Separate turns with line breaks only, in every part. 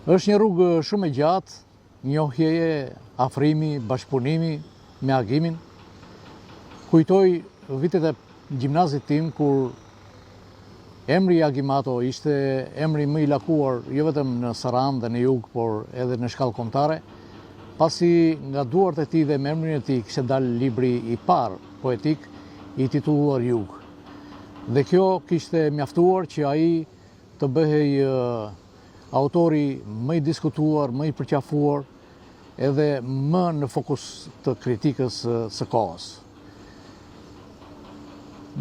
Është një rrugë shumë e gjatë, njohjeje, afrimi, bashkëpunimi me Agimin. Kujtoj vitet e gjimnazit tim kur emri Agimato ishte emri më i lakuar jo vetëm në Saran dhe në jug, por edhe në shkallë kombëtare, pasi nga duart e tij dhe me emrin e tij kishte dalë libri i parë poetik i titulluar Jug. Dhe kjo kishte mjaftuar që ai të bëhej autori më i diskutuar, më i përqafuar, edhe më në fokus të kritikës së kohës.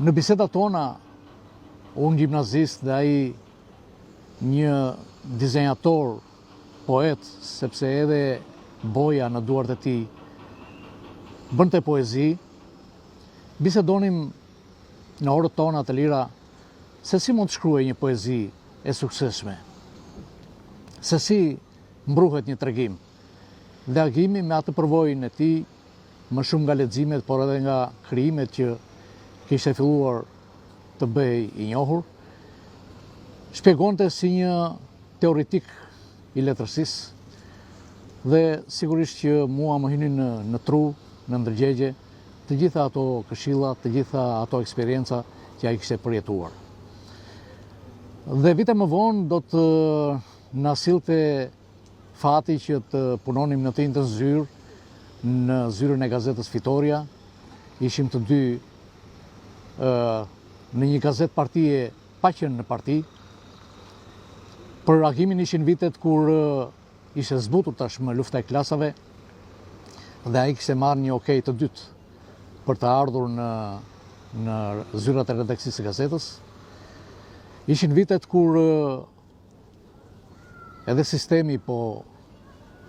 Në bisedat tona, unë gjimnazist dhe ai një dizenjator, poet, sepse edhe boja në duart e tij bënte poezi, bisedonim në orët tona të lira se si mund të shkruaj një poezi e suksesshme, se si mbruhet një tregim. Dhe Agimi me atë përvojën e tij, më shumë nga leximet, por edhe nga krijimet që kishte filluar të bëhej i njohur, shpjegonte si një teoretik i letërsisë, dhe sigurisht që mua më hynin në tru, në ndërgjegje, të gjitha ato këshilla, të gjitha ato eksperienca që ai kishte përjetuar. Dhe vite më vonë do të na sillte fati që të punonim në të njëjtën zyrë, në zyrën e gazetës Fitoria. Ishim të dy në një gazet partije pa qenë në parti. Për Agimin ishin vitet kur ishte zbutur tashmë lufta e klasave dhe ai kishte marrë një okej të dytë për të ardhur në zyrat e redaksisë së gazetës. Ishin vitet kur edhe sistemi po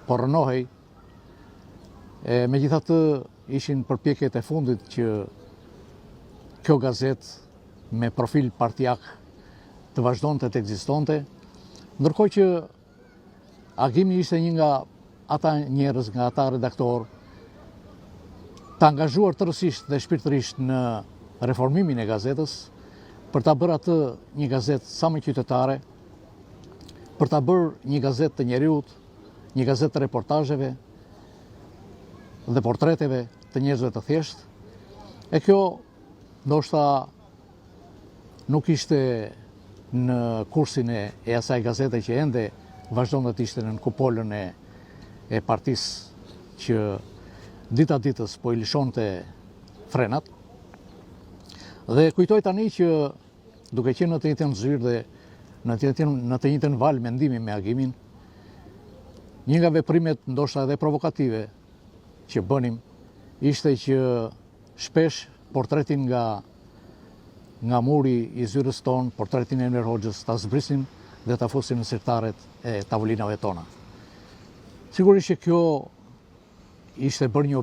rënohej, megjithatë ishin përpjekjet e fundit që kjo gazet me profil partijak të vazhdonte të ekzistonte, ndërkohë që Agimi ishte një nga ata njerëz, nga ata redaktor të angazhuar tërësisht dhe shpirtërisht në reformimin e gazetës, për ta bërë atë një gazetë sa më qytetare, për ta bërë një gazetë të njeriut, një gazetë të reportazheve dhe portreteve të njerëzve të thjeshtë. E kjo ndoshta nuk ishte në kursin e asaj gazete që ende vazhdon të ishte në kupolën e partisë që dita ditës po i lëshonte frenat. Dhe kujtoj tani që duke qenë në të njëjtën zyrë dhe në të njëjtën valë mendimi me Agimin, një nga veprimet ndoshta edhe provokative që bënim ishte që shpesh portretin nga muri i zyrës tonë, portretin e Enver Hoxhës, ta zbrisin dhe ta fusin në sirtaret e tavolinave tona. Sigurisht që kjo ishte bërë një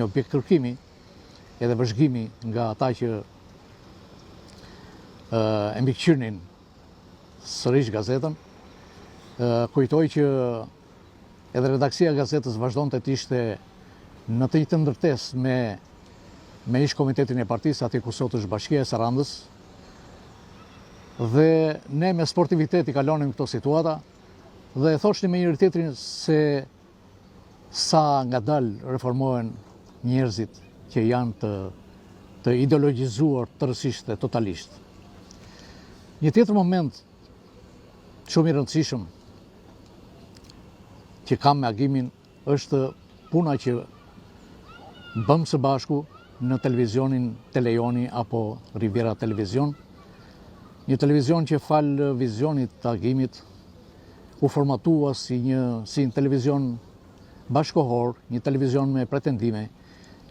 objekt kërkimi edhe vëzhgimi nga ata që e mbikëqyrnin sërish gazetën. Kujtoj që edhe redaksia e gazetës vazhdonte të ishte në të njëjtën ndërtesë me ish komitetin e partisë, aty ku sot është Bashkia e Sarandës. Dhe ne me sportivitet i kalonim këto situata dhe thoshnim me njëri tjetrin se sa ngadalë reformohen njerëzit që janë të ideologjizuar tërësisht dhe totalisht. Një tjetër moment shumë i rëndësishëm që kam me Agimin është puna që bëm së bashku në televizionin Telejoni apo Riviera Televizion. Një televizion që falë vizionit të Agimit u formatua si një televizion bashkohor, një televizion me pretendime,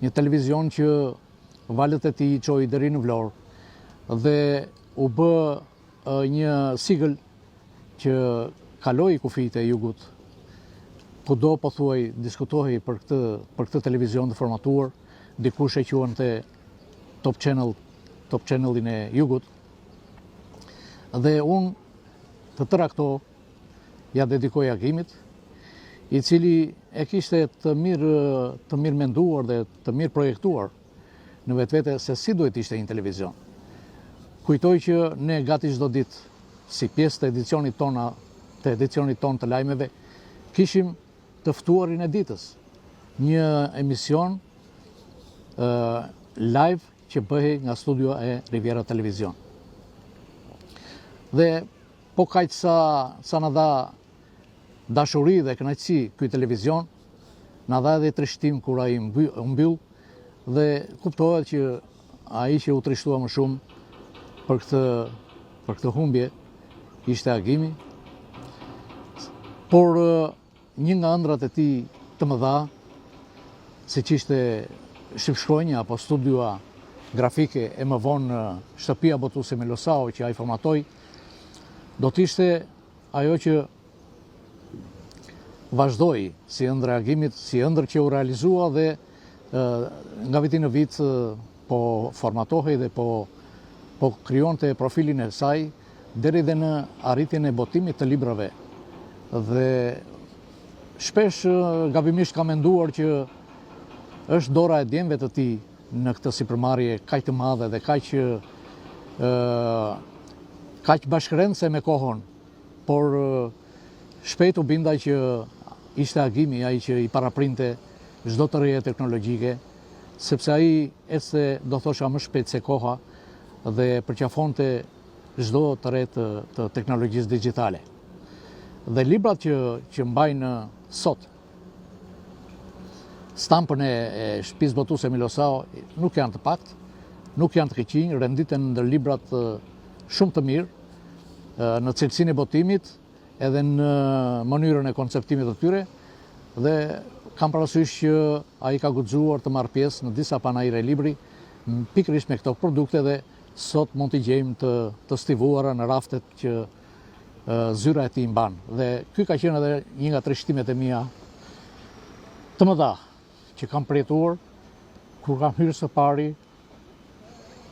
një televizion që valët e tij çoi deri në Vlorë dhe u bë një sigël që kaloi kufijtë e jugut. Kudo pothuaj diskutohej për këtë televizion të formatuar, dikush e quante Top Channelin e jugut. Dhe unë të tëra këto ja dedikoj Agimit, i cili e kishte të mirë menduar dhe të mirë projektuar në vetvete se si duhet ishte një televizion. Kujtoj që ne gati çdo ditë, si pjesë të edicionit tona të edicionit ton të lajmeve, kishim të ftuarin e ditës, një emision live që bëhej nga studio e Riviera Televizion. Dhe po kaq sa na dha dashuri dhe kënaqësi ky televizion, na dha edhe trishtim kur ai mbyll dhe kuptohet që ai që u trishtua më shumë për këtë humbje ishte Agimi, por një nga ëndrat e tij të mëdha, siç ishte Shqipshkronja apo studia grafike e më vonë shtëpia botuese me Losao që ai formatoi, do t'ishte ajo që vazhdoi si ëndër e Agimit, si ëndër që u realizua dhe nga viti në vit po formatohej dhe po krijonte profilin e saj deri dhe në arritjen e botimit të librave. Dhe shpesh gabimisht ka menduar që është dora e djemve të tij në këtë sipërmarrje kaq të madhe dhe kaq bashkërendëse me kohën, por shpejt u binda që ishte Agimi ai që i paraprinte çdo të reje teknologjike, sepse ai ecte, do thosha, më shpejt se koha dhe përqafonte çdo të re të teknologjisë digjitale. Dhe librat që mbajnë sot stampën e shtëpisë botuese Milosao nuk janë të pakt, nuk janë të keqinj, renditen ndër librat shumë të mirë në cilësinë e botimit, edhe në mënyrën e konceptimit të tyre, dhe kam parasysh që ai ka guxuar të marrë pjesë në disa panajre libri pikërisht me këto produkte dhe sot mund t'i gjejmë të stivuara në raftet që zyra e tij mban. Dhe ky ka qenë edhe një nga trishtimet e mia të mëdha që kam përjetuar kur kam hyrë së pari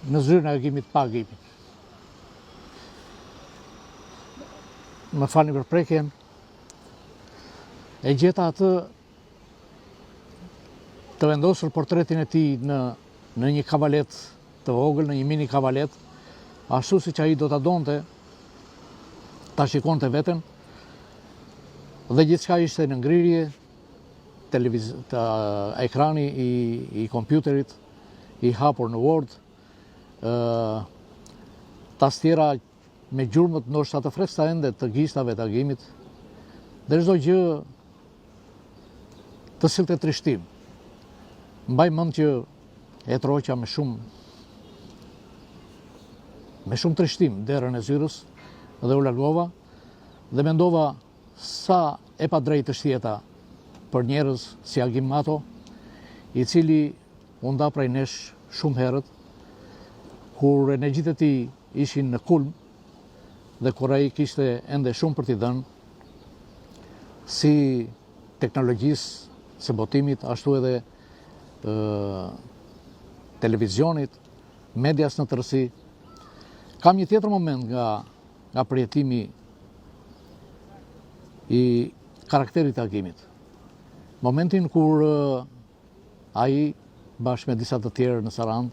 në zyrën e Agimit pa Agimin. Më falni për prekjen, e gjeta atë të vendosur portretin e tij në një kavalet të vogël, në një mini kavalet, ashtu siç ai do ta donte, ta shikonte veten, dhe gjithçka ishte në ngrirje, ekrani i kompjuterit i hapur në Word, tastiera me gjurmët ndoshta të freskëta ende të gishstave të Agimit, dhe çdo gjë të sillte trishtim. Mbaj mend që e troqa me shumë trishtim derën e zyrës dhe u largova dhe mendova sa e padrejtë është jeta për njerëz si Agim Mato, i cili u nda prej nesh shumë herët kur energjitë e tij ishin në kulm dhe kur ai kishte ende shumë për t'i dhënë, si teknologjisë së botimit, ashtu edhe televizionit, medias në tërësi. Kam një tjetër moment nga përjetimi i karakterit të Agimit. Momentin kur ai bashkë me disa të tjerë në Sarandë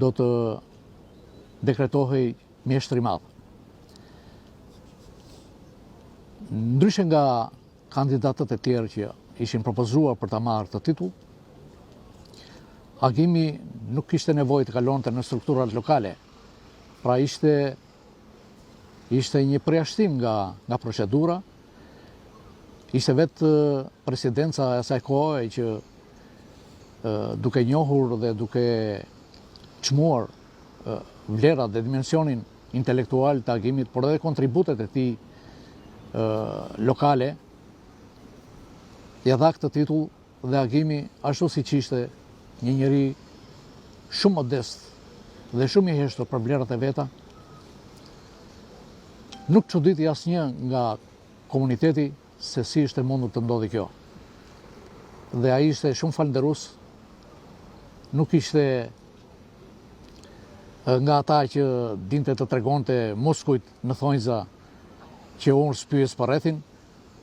do të dekretohej mjeshtër i madh. Ndryshe nga kandidatët e tjerë që ishin propozuar për ta marrë këtë titull, Agimi nuk kishte nevojë të kalonte në strukturat lokale. Pra ishte një përjashtim nga procedura, ishte vetë presidenca e asaj kohe që duke njohur dhe duke çmuar vlerat dhe dimensionin intelektual të Agimit, por edhe kontributet e tij lokale, ja dha këtë titull dhe Agimi, ashtu siç ishte një njeri shumë modest dhe shumë i heshtur për vlerat e veta, nuk çuditi asnjë nga komuniteti se si ishte mundur të ndodhi kjo. Dhe ai ishte shumë falënderues, nuk ishte nga ata që dinte të tregonte muskujt në thonjza që unë spyes për rrethin,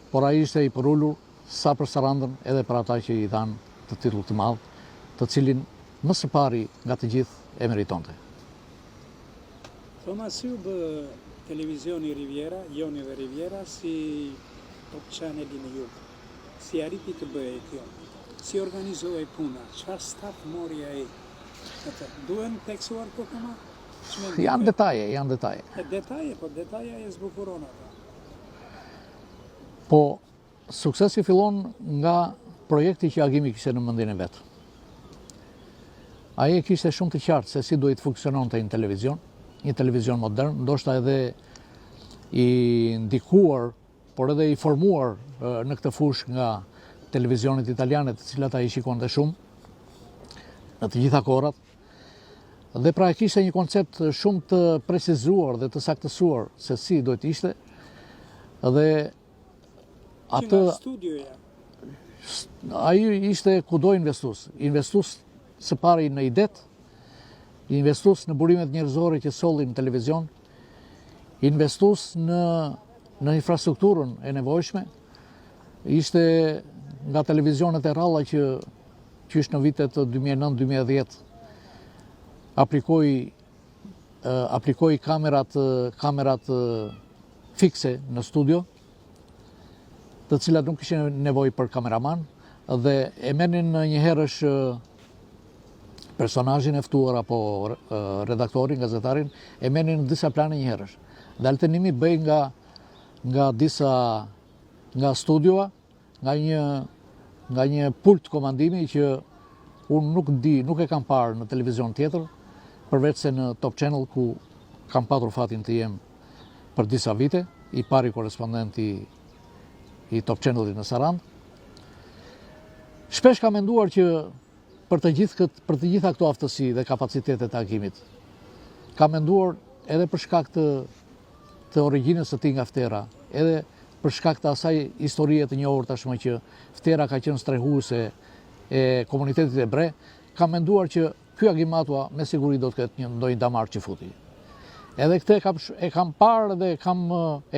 por ai ishte i përulur sa për Sarandën edhe për ata që i dhanë të titull të madh, të cilin më së pari nga të gjithë e meritonte.
Comment Sub televizioni Riviera, Joni dhe Riviera, si Top Channel në Jug. Si arriti të bëjë kjo? Si organizohej puna? Çfarë staf mori ai? Duhen teksuar po këma?
Janë detaje.
Detaja e zbukuron ata.
Po, suksesi fillon nga projekti që Agimi kishte në mendjen e vet. Ai kishte shumë të qartë se si duhet funksiononte një televizion modern, ndoshta edhe i ndikuar, por edhe i formuar në këtë fushë nga televizionet italiane, të cilat ai shikonte shumë në të gjitha kohrat. Dhe pra kishte një koncept shumë të precizuar dhe të saktësuar se si duhet ishte. Dhe atë
studioja.
Ai ishte kudo investues së pari në idet, investues në burimet njerëzore që sollin në televizion, investues në infrastrukturën e nevojshme. Ishte nga televizionet e ralla që qysh në vitet 2009-2010 aplikoi kamerat fikse në studio, të cilat nuk kishin nevojë për kameraman, dhe e merrnin një herësh personazhin e ftuar apo redaktorin, gazetarin, e merrnin në disa plane një herësh. Dhe alternimi bëj nga studioa, nga një pult komandimi që unë nuk e kam parë në televizion tjetër, përveç se në Top Channel, ku kam patur fatin të jem për disa vite, i pari korespondent i Top Channelit në Sarandë. Shpesh kam menduar që për të gjitha këto aftësi dhe kapacitetet të Agimit, kam menduar edhe për shkak të origjinës së tij nga Ftera, edhe për shkak të asaj historie të njohur tashmë që Ftera ka qenë strehuese e komunitetit hebre, kam menduar që ky Agimatua me siguri do të ketë ndonjë damar që futi. Edhe këtë e kam parë dhe e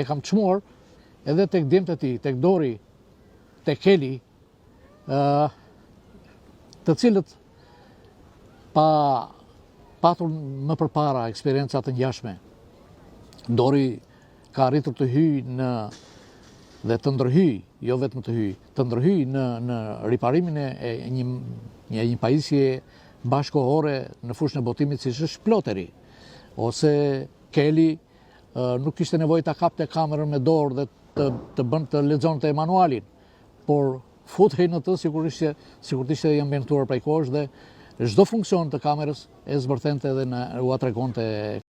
kam çmuar edhe tek djemtë e tij, tek Dori, tek Keli, të cilët pa patur më përpara eksperienca të ngjashme. Dori ka arritur të hyjë dhe të ndërhyjë, jo vetëm të hyjë, të ndërhyjë në riparimin e një pajisje bashkohore në fushën e botimit siç është Ploteri, ose Keli nuk kishte nevojë ta kapte kamerën me dorë dhe të lexonte manualin, por futej në të sikur të ishte i ambientuar prej kohësh dhe çdo funksion të kamerës e zbërthente dhe u tregonte